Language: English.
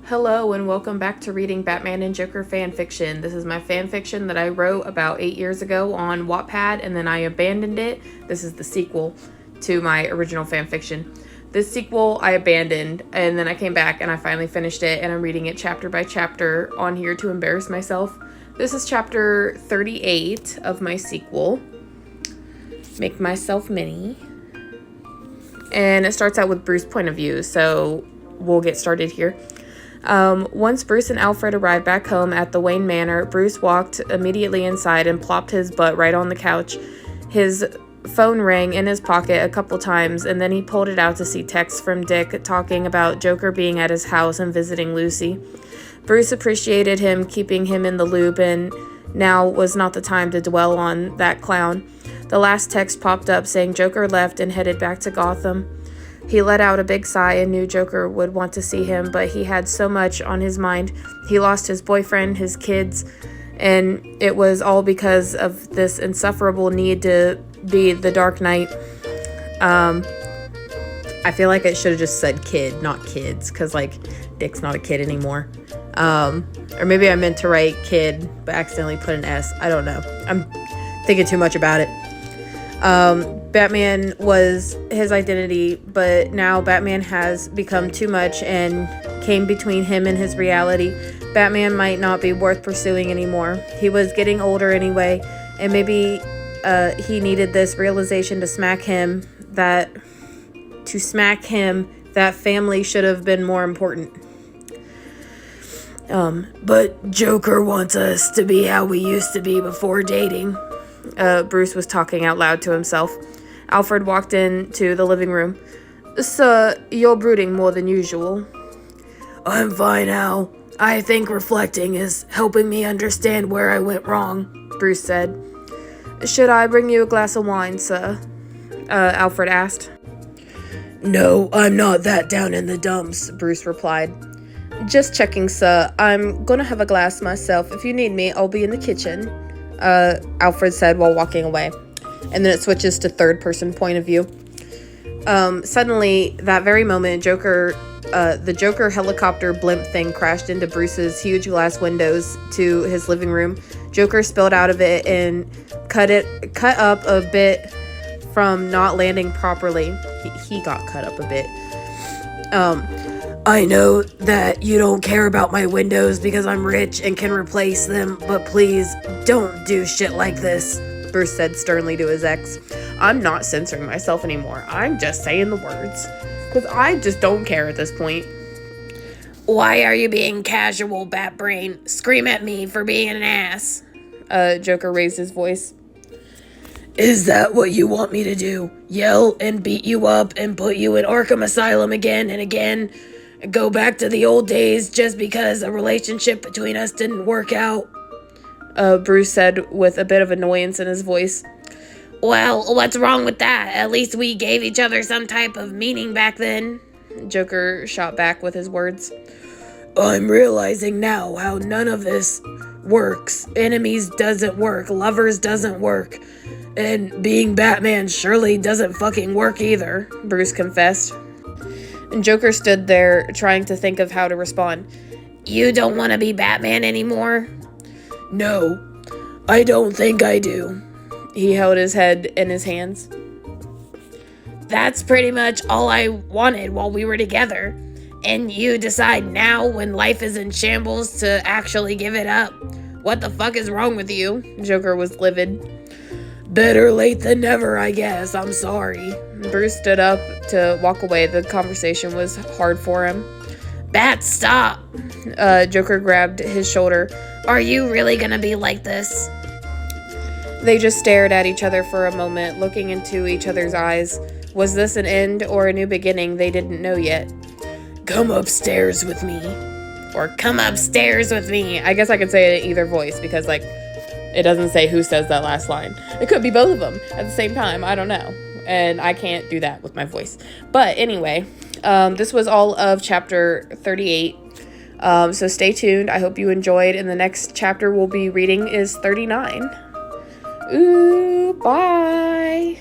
Hello and welcome back to reading Batman and Joker fan fiction. This is my fan fiction that I wrote about 8 years ago on Wattpad and then I abandoned it. This is the sequel to my original fan fiction. This sequel I abandoned and then I came back and I finally finished it and I'm reading it chapter by chapter on here to embarrass myself. This is chapter 38 of my sequel, Make Myself Mini. And it starts out with Bruce's point of view, so we'll get started here. Once Bruce and Alfred arrived back home at the Wayne Manor, Bruce walked immediately inside and plopped his butt right on the couch. His phone rang in his pocket a couple times, and then he pulled it out to see texts from Dick talking about Joker being at his house and visiting Lucy. Bruce appreciated him keeping him in the loop, and now was not the time to dwell on that clown. The last text popped up saying Joker left and headed back to Gotham. He let out a big sigh and knew Joker would want to see him, but he had so much on his mind. He lost his boyfriend, his kids, and it was all because of this insufferable need to be the Dark Knight. I feel like it should have just said kid, not kids, because, Dick's not a kid anymore. Or maybe I meant to write kid, but accidentally put an S. I don't know. I'm thinking too much about it. Batman was his identity, but now Batman has become too much and came between him and his reality. Batman might not be worth pursuing anymore. He was getting older anyway, and maybe he needed this realization to smack him that family should have been more important. But Joker wants us to be how we used to be before dating. Bruce was talking out loud to himself. Alfred walked into the living room. Sir, you're brooding more than usual. I'm fine, Al. I think reflecting is helping me understand where I went wrong, Bruce said. Should I bring you a glass of wine, sir? Alfred asked. No, I'm not that down in the dumps, Bruce replied. Just checking, sir. I'm gonna have a glass myself. If you need me, I'll be in the kitchen, Alfred said while walking away. And then it switches to third-person point of view. Suddenly, that very moment, the Joker helicopter blimp thing crashed into Bruce's huge glass windows to his living room. Joker spilled out of it and cut up a bit from not landing properly. He got cut up a bit. I know that you don't care about my windows because I'm rich and can replace them, but please don't do shit like this, Bruce said sternly to his ex. I'm not censoring myself anymore. I'm just saying the words. Because I just don't care at this point. Why are you being casual, Batbrain? Scream at me for being an ass. Joker raised his voice. Is that what you want me to do? Yell and beat you up and put you in Arkham Asylum again and again? And go back to the old days just because a relationship between us didn't work out? Bruce said with a bit of annoyance in his voice. Well, what's wrong with that? At least we gave each other some type of meaning back then, Joker shot back with his words. I'm realizing now how none of this works. Enemies doesn't work, lovers doesn't work, and being Batman surely doesn't fucking work either, Bruce confessed. And Joker stood there trying to think of how to respond. You don't want to be Batman anymore? No, I don't think I do. He held his head in his hands. That's pretty much all I wanted while we were together. And you decide now when life is in shambles to actually give it up. What the fuck is wrong with you? Joker was livid. Better late than never, I guess. I'm sorry. Bruce stood up to walk away. The conversation was hard for him. Bat, stop! Joker grabbed his shoulder. Are you really gonna be like this? They just stared at each other for a moment, looking into each other's eyes. Was this an end or a new beginning? They didn't know yet. Come upstairs with me. Or come upstairs with me. I guess I could say it in either voice because, it doesn't say who says that last line. It could be both of them at the same time. I don't know. And I can't do that with my voice. But anyway, this was all of chapter 38. So stay tuned. I hope you enjoyed. And the next chapter we'll be reading is 39. Ooh, bye.